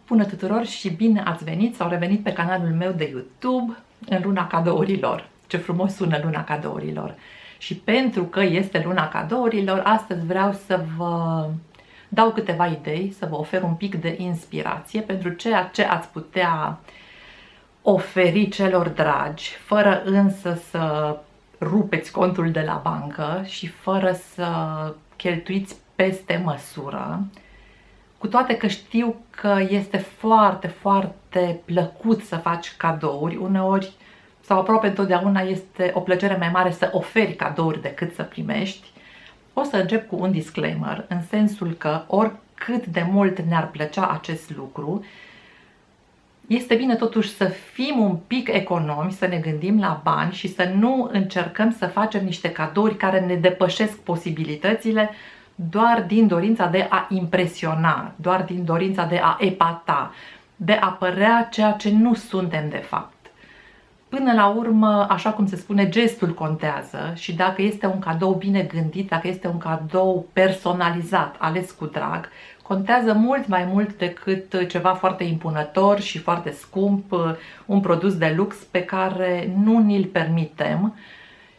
Bună tuturor și bine ați venit sau revenit pe canalul meu de YouTube în luna cadourilor. Ce frumos sună luna cadourilor! Și pentru că este luna cadourilor, astăzi vreau să vă dau câteva idei, să vă ofer un pic de inspirație pentru ceea ce ați putea oferi celor dragi, fără însă să rupeți contul de la bancă și fără să cheltuiți peste măsură. Cu toate că știu că este foarte, foarte plăcut să faci cadouri, uneori sau aproape întotdeauna este o plăcere mai mare să oferi cadouri decât să primești, o să încep cu un disclaimer, în sensul că oricât de mult ne-ar plăcea acest lucru, este bine totuși să fim un pic economi, să ne gândim la bani și să nu încercăm să facem niște cadouri care ne depășesc posibilitățile doar din dorința de a impresiona, doar din dorința de a epata, de a părea ceea ce nu suntem de fapt. Până la urmă, așa cum se spune, gestul contează și dacă este un cadou bine gândit, dacă este un cadou personalizat, ales cu drag, contează mult mai mult decât ceva foarte impunător și foarte scump, un produs de lux pe care nu ni-l permitem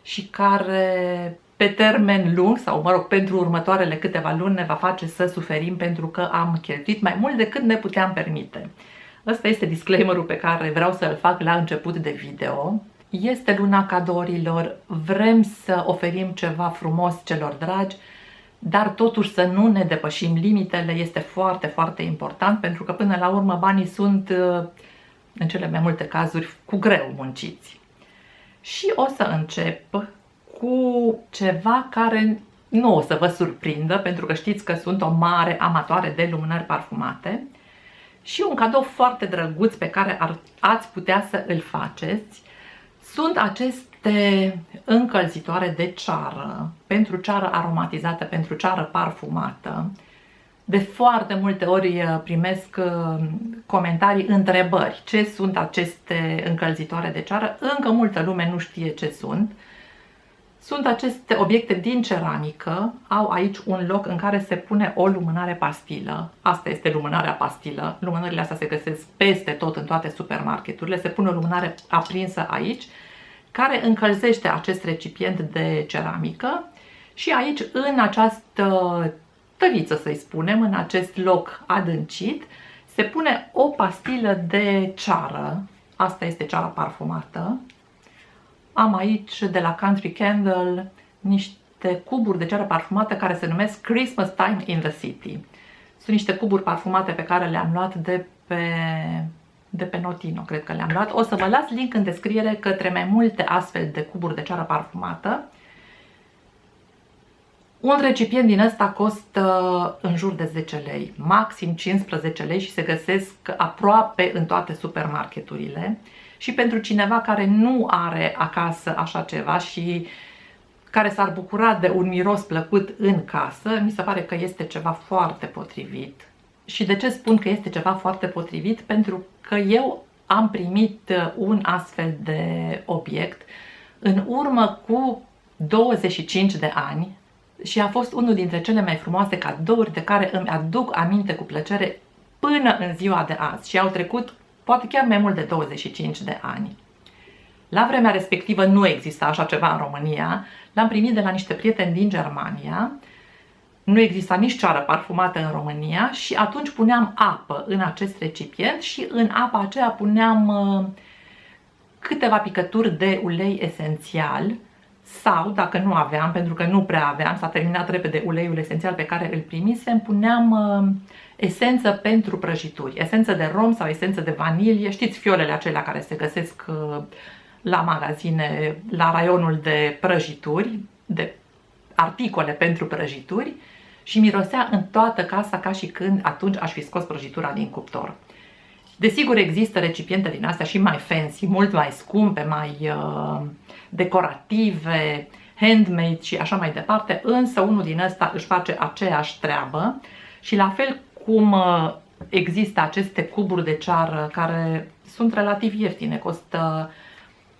și care pe termen lung, sau mă rog, pentru următoarele câteva luni ne va face să suferim pentru că am cheltuit mai mult decât ne puteam permite. Ăsta este disclaimerul pe care vreau să-l fac la început de video. Este luna cadourilor, vrem să oferim ceva frumos celor dragi, dar totuși să nu ne depășim limitele este foarte, foarte important, pentru că până la urmă banii sunt, în cele mai multe cazuri, cu greu munciți. Și o să încep cu ceva care nu o să vă surprindă, pentru că știți că sunt o mare amatoare de lumânări parfumate și un cadou foarte drăguț pe care ați putea să îl faceți sunt aceste încălzitoare de ceară, pentru ceară aromatizată, pentru ceară parfumată. De foarte multe ori primesc comentarii, întrebări. Ce sunt aceste încălzitoare de ceară? Încă multă lume nu știe ce sunt. Sunt aceste obiecte din ceramică, au aici un loc în care se pune o lumânare pastilă. Asta este lumânarea pastilă. Lumânările astea se găsesc peste tot în toate supermarketurile. Se pune o lumânare aprinsă aici, care încălzește acest recipient de ceramică și aici, în această tăviță, să-i spunem, în acest loc adâncit, se pune o pastilă de ceară. Asta este ceara parfumată. Am aici de la Country Candle niște cuburi de ceară parfumată care se numesc Christmas Time in the City. Sunt niște cuburi parfumate pe care le-am luat de pe Notino, cred că le-am luat. O să vă las link în descriere către mai multe astfel de cuburi de ceară parfumată. Un recipient din ăsta costă în jur de 10 lei, maxim 15 lei și se găsesc aproape în toate supermarketurile. Și pentru cineva care nu are acasă așa ceva și care s-ar bucura de un miros plăcut în casă, mi se pare că este ceva foarte potrivit. Și de ce spun că este ceva foarte potrivit? Pentru că eu am primit un astfel de obiect în urmă cu 25 de ani și a fost unul dintre cele mai frumoase cadouri de care îmi aduc aminte cu plăcere până în ziua de azi. Și au trecut poate chiar mai mult de 25 de ani. La vremea respectivă nu exista așa ceva în România. L-am primit de la niște prieteni din Germania. Nu exista nici ceară parfumată în România și atunci puneam apă în acest recipient și în apa aceea puneam câteva picături de ulei esențial sau, dacă nu aveam, pentru că nu prea aveam, s-a terminat repede uleiul esențial pe care îl primisem, puneam esență pentru prăjituri, esență de rom sau esență de vanilie, știți fiolele acelea care se găsesc la magazine, la raionul de prăjituri, de articole pentru prăjituri și mirosea în toată casa ca și când atunci aș fi scos prăjitura din cuptor. Desigur există recipiente din astea și mai fancy, mult mai scumpe, mai decorative, handmade și așa mai departe, însă unul din ăsta își face aceeași treabă și la fel cum există aceste cuburi de ceară care sunt relativ ieftine,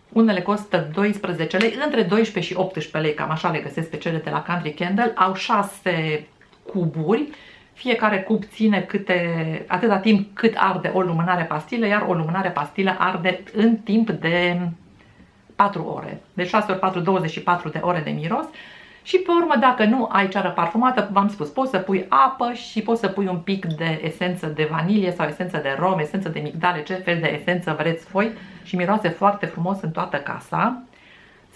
unele costă 12 lei, între 12 și 18 lei, cam așa le găsesc pe cele de la Country Candle, au 6 cuburi, Fiecare cub ține atâta timp cât arde o lumânare pastilă, iar o lumânare pastilă arde în timp de 4 ore. De 6 ori 4, 24 de ore de miros. Și pe urmă, dacă nu ai ceară parfumată, v-am spus, poți să pui apă și poți să pui un pic de esență de vanilie sau esență de rom, esență de migdale, ce fel de esență vreți voi și miroase foarte frumos în toată casa.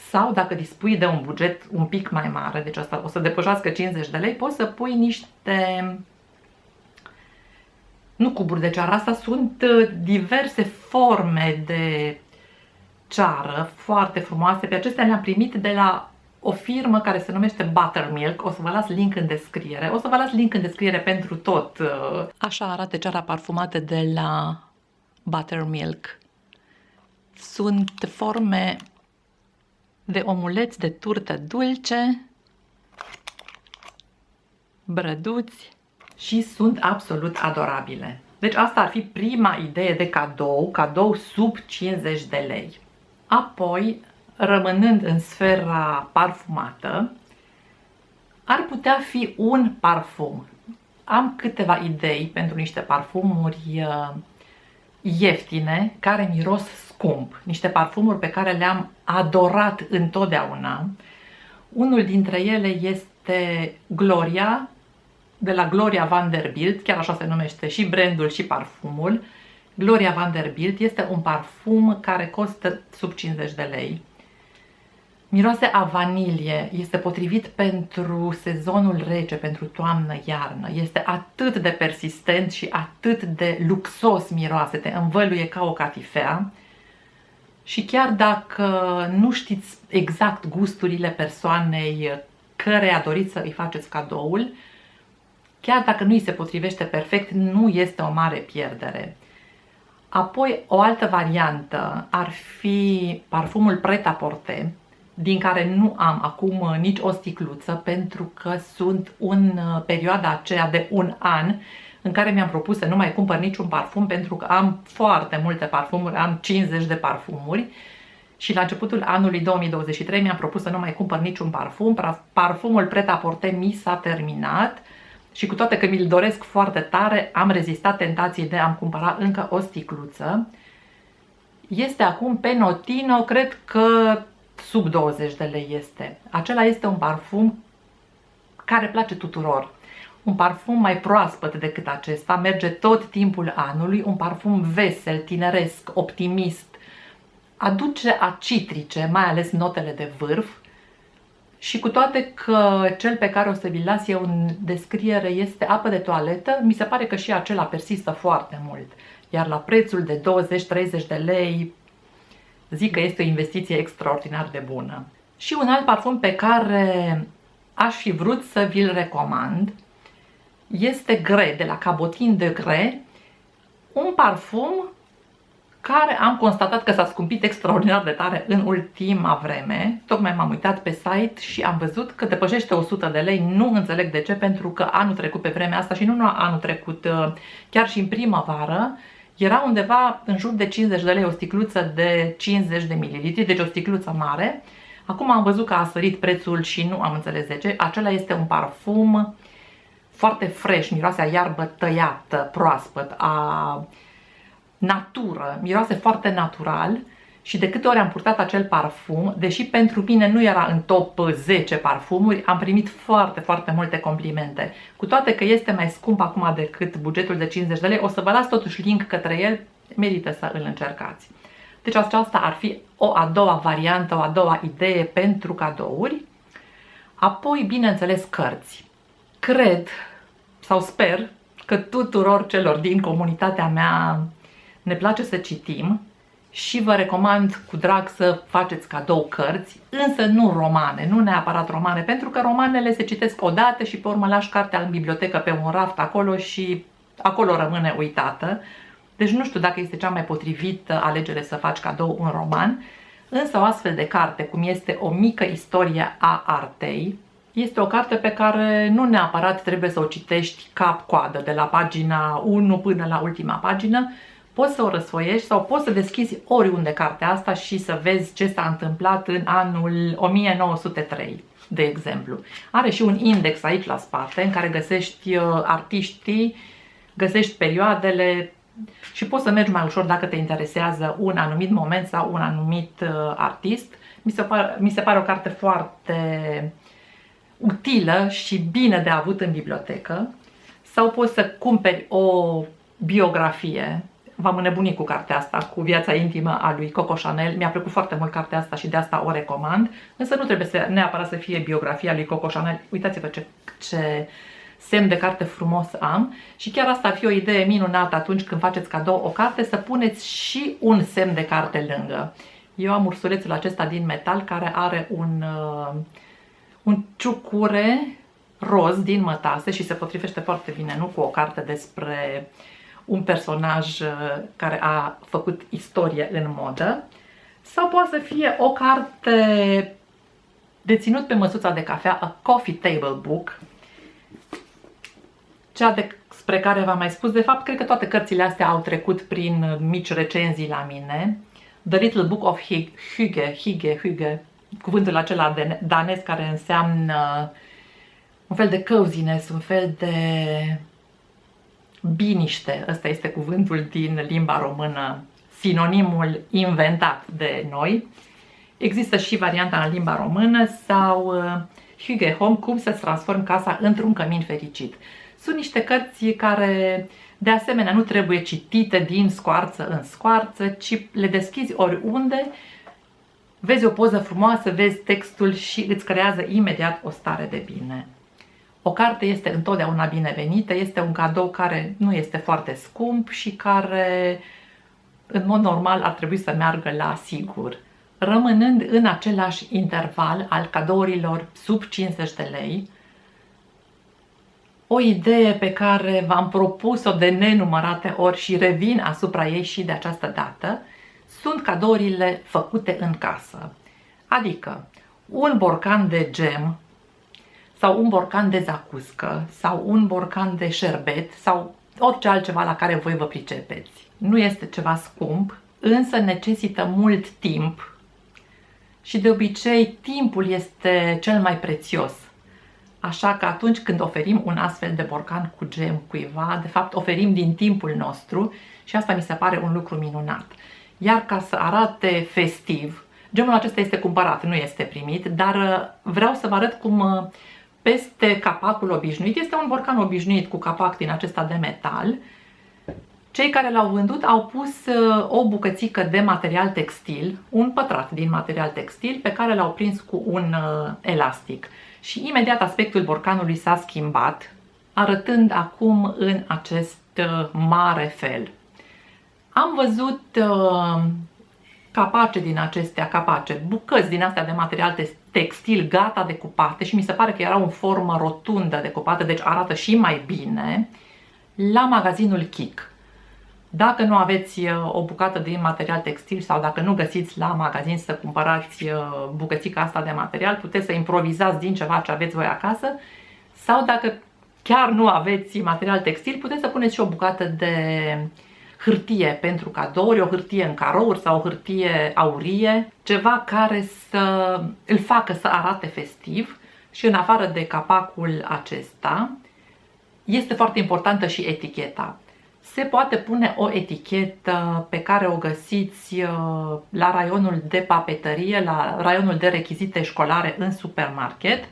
Sau dacă dispui de un buget un pic mai mare, deci asta o să depășească 50 de lei, poți să pui niște, nu cuburi de ceară, asta sunt diverse forme de ceară foarte frumoase. Pe acestea le-am primit de la o firmă care se numește Buttermilk. O să vă las link în descriere. O să vă las link în descriere pentru tot. Așa arată ceara parfumată de la Buttermilk. Sunt forme de omuleți de turtă dulce, brăduți și sunt absolut adorabile. Deci asta ar fi prima idee de cadou sub 50 de lei. Apoi, rămânând în sfera parfumată, ar putea fi un parfum. Am câteva idei pentru niște parfumuri ieftine, care miros scump. Niște parfumuri pe care le-am adorat întotdeauna. Unul dintre ele este Gloria, de la Gloria Vanderbilt, chiar așa se numește și brandul și parfumul. Gloria Vanderbilt este un parfum care costă sub 50 de lei. Miroase a vanilie, este potrivit pentru sezonul rece, pentru toamnă-iarnă. Este atât de persistent și atât de luxos miroase, te învăluie ca o catifea. Și chiar dacă nu știți exact gusturile persoanei căreia doriți să îi faceți cadoul, chiar dacă nu îi se potrivește perfect, nu este o mare pierdere. Apoi, o altă variantă ar fi parfumul Pret-a-Porter, din care nu am acum nici o sticluță, pentru că sunt în perioada aceea de un an în care mi-am propus să nu mai cumpăr niciun parfum, pentru că am foarte multe parfumuri, am 50 de parfumuri și la începutul anului 2023 mi-am propus să nu mai cumpăr niciun parfum. Parfumul Pret-a-Porter mi s-a terminat și cu toate că mi-l doresc foarte tare, am rezistat tentației de a-mi cumpăra încă o sticluță. Este acum pe Notino, cred că sub 20 de lei este. Acela este un parfum care place tuturor. Un parfum mai proaspăt decât acesta, merge tot timpul anului, un parfum vesel, tineresc, optimist, aduce acitrice, mai ales notele de vârf. Și cu toate că cel pe care o să vi-l las eu în descriere este apă de toaletă, mi se pare că și acela persistă foarte mult. Iar la prețul de 20-30 de lei, zic că este o investiție extraordinar de bună. Și un alt parfum pe care aș fi vrut să vi-l recomand este Grès, de la Cabotin de Grès, un parfum care am constatat că s-a scumpit extraordinar de tare în ultima vreme. Tocmai m-am uitat pe site și am văzut că depășește 100 de lei. Nu înțeleg de ce, pentru că anul trecut pe vremea asta și nu anul trecut, chiar și în primăvară, era undeva în jur de 50 de lei o sticluță de 50 de mililitri, deci o sticluță mare. Acum am văzut că a sărit prețul și nu am înțeles de ce. Acela este un parfum foarte fresh, miroase a iarbă tăiată, proaspăt, a natură, miroase foarte natural și de câte ori am purtat acel parfum, deși pentru mine nu era în top 10 parfumuri, am primit foarte, foarte multe complimente. Cu toate că este mai scump acum decât bugetul de 50 de lei, o să vă las totuși link către el, merită să îl încercați. Deci aceasta ar fi o a doua variantă, o a doua idee pentru cadouri. Apoi, bineînțeles, cărți. Cred sau sper că tuturor celor din comunitatea mea ne place să citim și vă recomand cu drag să faceți cadou cărți, însă nu romane, nu neapărat romane, pentru că romanele se citesc odată și pe urmă lași cartea în bibliotecă pe un raft acolo și acolo rămâne uitată. Deci nu știu dacă este cea mai potrivită alegere să faci cadou un roman, însă o astfel de carte, cum este O mică istorie a artei, este o carte pe care nu neapărat trebuie să o citești cap-coadă, de la pagina 1 până la ultima pagină. Poți să o răsfoiești sau poți să deschizi oriunde cartea asta și să vezi ce s-a întâmplat în anul 1903, de exemplu. Are și un index aici la spate în care găsești artiștii, găsești perioadele și poți să mergi mai ușor dacă te interesează un anumit moment sau un anumit artist. Mi se pare o carte foarte utilă și bine de avut în bibliotecă. Sau poți să cumperi o biografie. V-am înnebunit cu cartea asta, cu viața intimă a lui Coco Chanel. Mi-a plăcut foarte mult cartea asta și de asta o recomand. Însă nu trebuie neapărat să fie biografia lui Coco Chanel. Uitați-vă ce semn de carte frumos am. Și chiar asta ar fi o idee minunată atunci când faceți cadou o carte, să puneți și un semn de carte lângă. Eu am ursulețul acesta din metal care are un ciucure roz din mătase și se potrivește foarte bine, nu cu o carte despre un personaj care a făcut istorie în modă, sau poate să fie o carte de ținut pe măsuța de cafea, a coffee table book, cea despre care v-am mai spus. De fapt, cred că toate cărțile astea au trecut prin mici recenzii la mine. The Little Book of Hygge, cuvântul acela danez care înseamnă un fel de coziness, un fel de biniște. Ăsta este cuvântul din limba română, sinonimul inventat de noi. Există și varianta în limba română sau Hygge Home, cum să-ți transformi casa într-un cămin fericit. Sunt niște cărți care de asemenea nu trebuie citite din scoarță în scoarță, ci le deschizi oriunde, vezi o poză frumoasă, vezi textul și îți creează imediat o stare de bine. O carte este întotdeauna binevenită, este un cadou care nu este foarte scump și care în mod normal ar trebui să meargă la sigur, rămânând în același interval al cadourilor sub 50 de lei. O idee pe care v-am propus-o de nenumărate ori și revin asupra ei și de această dată, sunt cadourile făcute în casă. Adică un borcan de gem sau un borcan de zacuscă sau un borcan de șerbet sau orice altceva la care voi vă pricepeți. Nu este ceva scump, însă necesită mult timp și de obicei timpul este cel mai prețios. Așa că atunci când oferim un astfel de borcan cu gem cuiva, de fapt oferim din timpul nostru și asta mi se pare un lucru minunat. Iar ca să arate festiv, gemul acesta este cumpărat, nu este primit, dar vreau să vă arăt cum peste capacul obișnuit, este un borcan obișnuit cu capac din acesta de metal, cei care l-au vândut au pus o bucățică de material textil, un pătrat din material textil pe care l-au prins cu un elastic. Și imediat aspectul borcanului s-a schimbat, arătând acum în acest mare fel. Am văzut capace din acestea, bucăți din astea de material textil gata decupate și mi se pare că erau în formă rotundă decupată, deci arată și mai bine, la magazinul Kik. Dacă nu aveți o bucată din material textil sau dacă nu găsiți la magazin să cumpărați bucățica asta de material, puteți să improvizați din ceva ce aveți voi acasă, sau dacă chiar nu aveți material textil, puteți să puneți și o bucată de hârtie pentru cadouri, o hârtie în carouri sau o hârtie aurie, ceva care să îl facă să arate festiv. Și în afară de capacul acesta, este foarte importantă și eticheta. Se poate pune o etichetă pe care o găsiți la raionul de papetărie, la raionul de rechizite școlare în supermarket,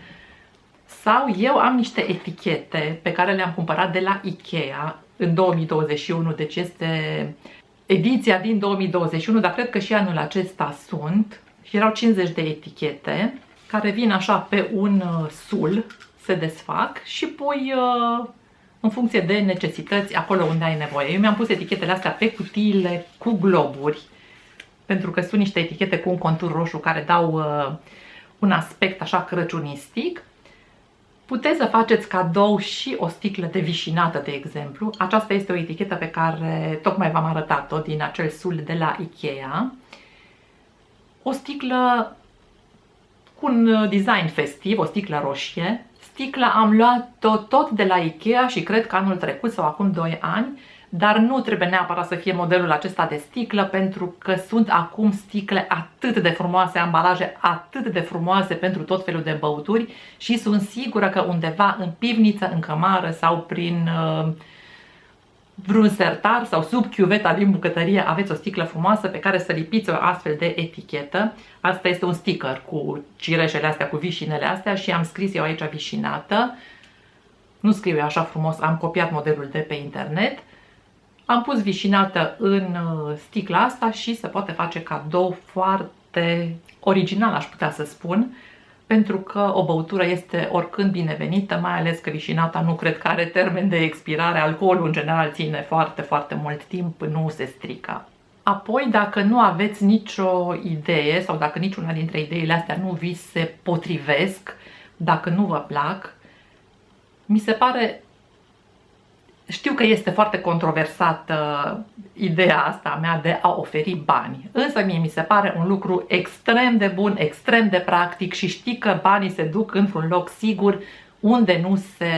sau eu am niște etichete pe care le-am cumpărat de la Ikea în 2021, deci este ediția din 2021, dar cred că și anul acesta sunt. Și erau 50 de etichete care vin așa pe un sul, se desfac și pui în funcție de necesități acolo unde ai nevoie. Eu mi-am pus etichetele astea pe cutiile cu globuri, pentru că sunt niște etichete cu un contur roșu care dau un aspect așa crăciunistic. Puteți să faceți cadou și o sticlă de vișinată, de exemplu. Aceasta este o etichetă pe care tocmai v-am arătat-o din acel sul de la Ikea. O sticlă cu un design festiv, o sticlă roșie. Sticla am luat-o tot de la Ikea și cred că anul trecut sau acum 2 ani. dar nu trebuie neapărat să fie modelul acesta de sticlă, pentru că sunt acum sticle atât de frumoase, ambalaje atât de frumoase pentru tot felul de băuturi și sunt sigură că undeva în pivniță, în cămară sau prin vreun sertar sau sub chiuveta din bucătărie aveți o sticlă frumoasă pe care să lipiți o astfel de etichetă. Asta este un sticker cu cireșele astea, cu vișinele astea și am scris eu aici vișinată. Nu scriu eu așa frumos, am copiat modelul de pe internet. Am pus vișinată în sticla asta și se poate face cadou foarte original, aș putea să spun, pentru că o băutură este oricând binevenită, mai ales că vișinata nu cred că are termen de expirare, alcoolul în general ține foarte, foarte mult timp, nu se strică. Apoi, dacă nu aveți nicio idee sau dacă niciuna dintre ideile astea nu vi se potrivesc, dacă nu vă plac, mi se pare... Știu că este foarte controversată ideea asta mea de a oferi bani, însă mie mi se pare un lucru extrem de bun, extrem de practic și știi că banii se duc într-un loc sigur unde nu se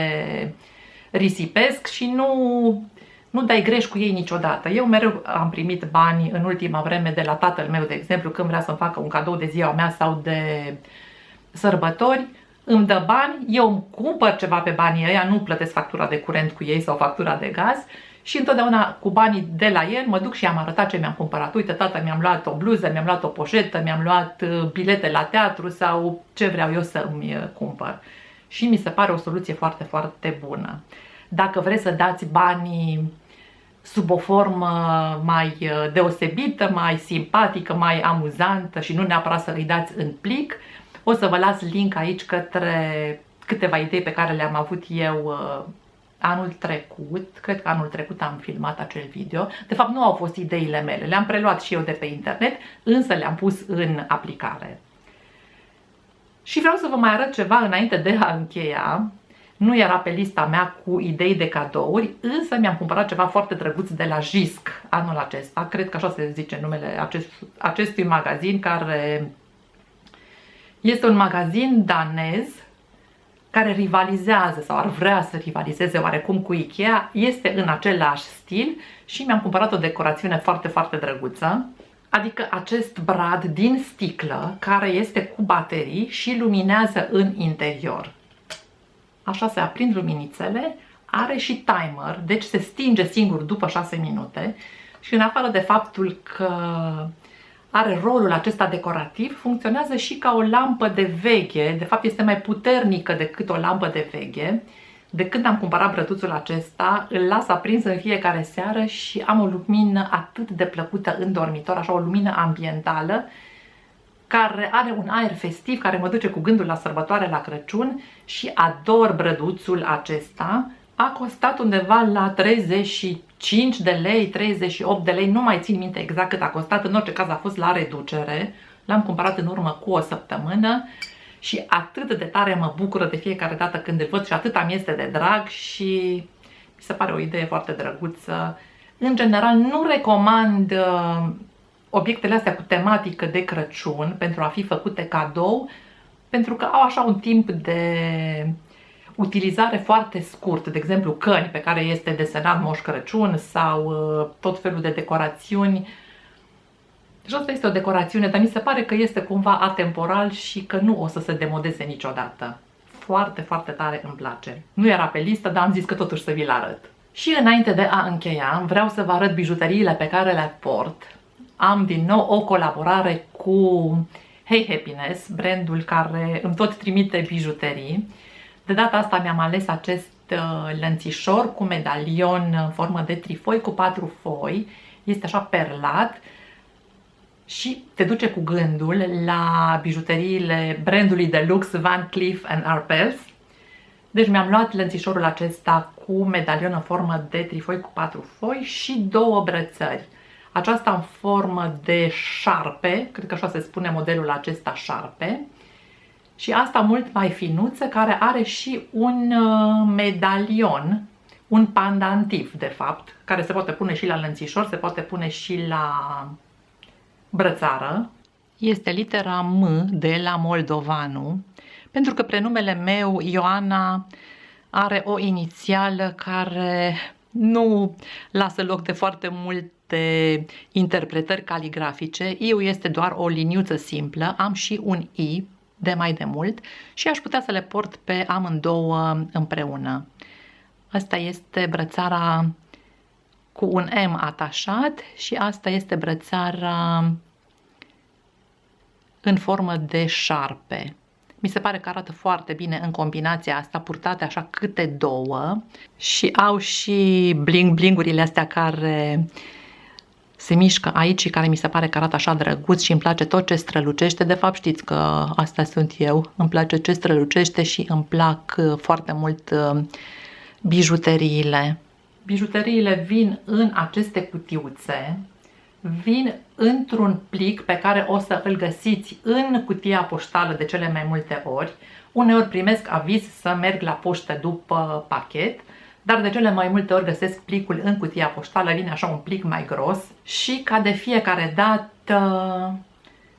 risipesc și nu dai greș cu ei niciodată. Eu mereu am primit bani în ultima vreme de la tatăl meu, de exemplu, când vrea să-mi facă un cadou de ziua mea sau de sărbători. Îmi dă bani, eu îmi cumpăr ceva pe banii ăia, nu plătesc factura de curent cu ei sau factura de gaz și întotdeauna cu banii de la el mă duc și am arătat ce mi-am cumpărat. Uite, tata, mi-am luat o bluză, mi-am luat o poșetă, mi-am luat bilete la teatru sau ce vreau eu să îmi cumpăr. Și mi se pare o soluție foarte, foarte bună. Dacă vreți să dați banii sub o formă mai deosebită, mai simpatică, mai amuzantă și nu neapărat să îi dați în plic, o să vă las link aici către câteva idei pe care le-am avut eu anul trecut. Cred că anul trecut am filmat acel video. De fapt, nu au fost ideile mele, le-am preluat și eu de pe internet, însă le-am pus în aplicare. Și vreau să vă mai arăt ceva înainte de a încheia. Nu era pe lista mea cu idei de cadouri, însă mi-am cumpărat ceva foarte drăguț de la Jysk anul acesta. Cred că așa se zice numele acestui magazin, care este un magazin danez care rivalizează sau ar vrea să rivalizeze oarecum cu Ikea. Este în același stil și mi-am cumpărat o decorațiune foarte, foarte drăguță. Adică acest brad din sticlă care este cu baterii și luminează în interior. Așa se aprind luminițele, are și timer, deci se stinge singur după 6 minute și în afară de faptul că are rolul acesta decorativ, funcționează și ca o lampă de veche. De fapt este mai puternică decât o lampă de veche. De când am cumpărat brăduțul acesta, îl las aprins în fiecare seară și am o lumină atât de plăcută în dormitor, așa o lumină ambientală, care are un aer festiv, care mă duce cu gândul la sărbătoare, la Crăciun și ador brăduțul acesta. A costat undeva la 35 de lei, 38 de lei, nu mai țin minte exact cât a costat, în orice caz a fost la reducere. L-am cumpărat în urmă cu o săptămână și atât de tare mă bucură de fiecare dată când îl văd și atât mi este de drag și mi se pare o idee foarte drăguță. În general nu recomand obiectele astea cu tematică de Crăciun pentru a fi făcute cadou, pentru că au așa un timp de utilizare foarte scurt, de exemplu căni pe care este desenat Moș Crăciun sau tot felul de decorațiuni. Deci asta este o decorațiune, dar mi se pare că este cumva atemporal și că nu o să se demodeze niciodată. Foarte, foarte tare îmi place. Nu era pe listă, dar am zis că totuși să vi-l arăt. Și înainte de a încheia, vreau să vă arăt bijuteriile pe care le port. Am din nou o colaborare cu Hey Happiness, brandul care îmi tot trimite bijuterii. De data asta mi-am ales acest lănțișor cu medalion în formă de trifoi cu 4 foi. Este așa perlat și te duce cu gândul la bijuteriile brandului de lux Van Cleef & Arpels. Deci mi-am luat lănțișorul acesta cu medalion în formă de trifoi cu 4 foi și 2 brățări. Aceasta în formă de șarpe, cred că așa se spune modelul acesta, șarpe. Și asta mult mai finuță, care are și un medalion, un pandantiv de fapt, care se poate pune și la lănțișor, se poate pune și la brățară. Este litera M de la Moldovanu, pentru că prenumele meu, Ioana, are o inițială care nu lasă loc de foarte multe interpretări caligrafice. I-ul este doar o liniuță simplă, am și un I de mai de mult și aș putea să le port pe amândouă împreună. Asta este brățara cu un M atașat și asta este brățara în formă de șarpe. Mi se pare că arată foarte bine în combinația asta, purtate așa câte două și au și bling-blingurile astea care se mișcă aici și care mi se pare că arată așa drăguț și îmi place tot ce strălucește. De fapt știți că asta sunt eu, îmi place ce strălucește și îmi plac foarte mult bijuteriile. Bijuteriile vin în aceste cutiuțe, vin într-un plic pe care o să îl găsiți în cutia poștală de cele mai multe ori. Uneori primesc aviz să merg la poștă după pachet, dar de cele mai multe ori găsesc plicul în cutia poștală, vine așa un plic mai gros și ca de fiecare dată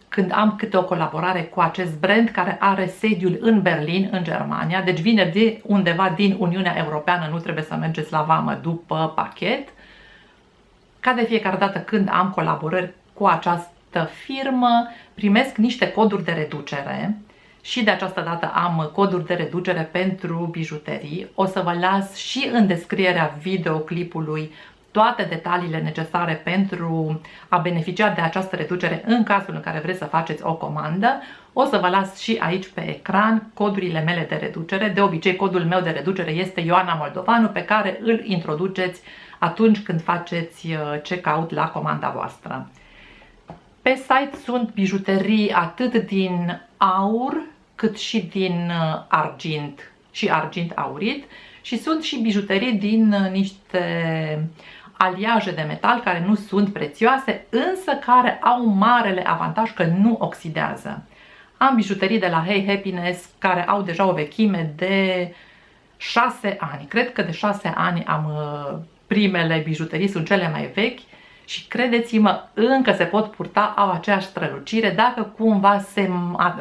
când am câte o colaborare cu acest brand care are sediul în Berlin, în Germania, deci vine de undeva din Uniunea Europeană, nu trebuie să mergeți la vamă după pachet. Ca de fiecare dată când am colaborări cu această firmă, primesc niște coduri de reducere și de această dată am coduri de reducere pentru bijuterii. O să vă las și în descrierea videoclipului toate detaliile necesare pentru a beneficia de această reducere în cazul în care vreți să faceți o comandă. O să vă las și aici pe ecran codurile mele de reducere. De obicei, codul meu de reducere este Ioana Moldovanu, pe care îl introduceți atunci când faceți checkout la comanda voastră. Pe site sunt bijuterii atât din aur cât și din argint și argint aurit și sunt și bijuterii din niște aliaje de metal care nu sunt prețioase, însă care au marele avantaj că nu oxidează. Am bijuterii de la Hey Happiness care au deja o vechime de 6 ani. Cred că de 6 ani am primele bijuterii, sunt cele mai vechi și credeți-mă, încă se pot purta, au aceeași strălucire. Dacă cumva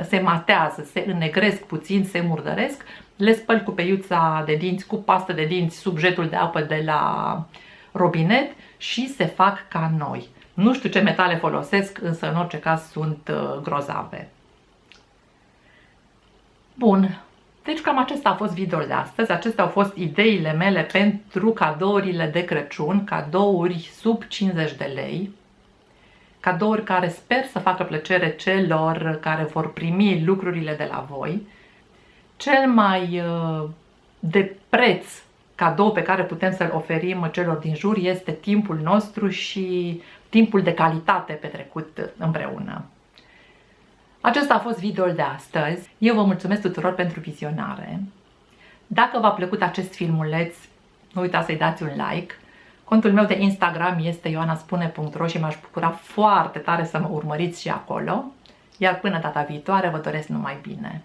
se matează, se înnegresc puțin, se murdăresc, le spăl cu peiuța de dinți, cu pastă de dinți, sub jetul de apă de la robinet și se fac ca noi. Nu știu ce metale folosesc, însă în orice caz sunt grozave. Bun, deci cam acesta a fost videoul de astăzi. Acestea au fost ideile mele pentru cadourile de Crăciun, cadouri sub 50 de lei, cadouri care sper să facă plăcere celor care vor primi lucrurile de la voi. Cel mai de preț cadou pe care putem să-l oferim celor din jur este timpul nostru și timpul de calitate petrecut împreună. Acesta a fost videoul de astăzi. Eu vă mulțumesc tuturor pentru vizionare. Dacă v-a plăcut acest filmuleț, nu uitați să-i dați un like. Contul meu de Instagram este ioanaspune.ro și m-aș bucura foarte tare să mă urmăriți și acolo. Iar până data viitoare vă doresc numai bine.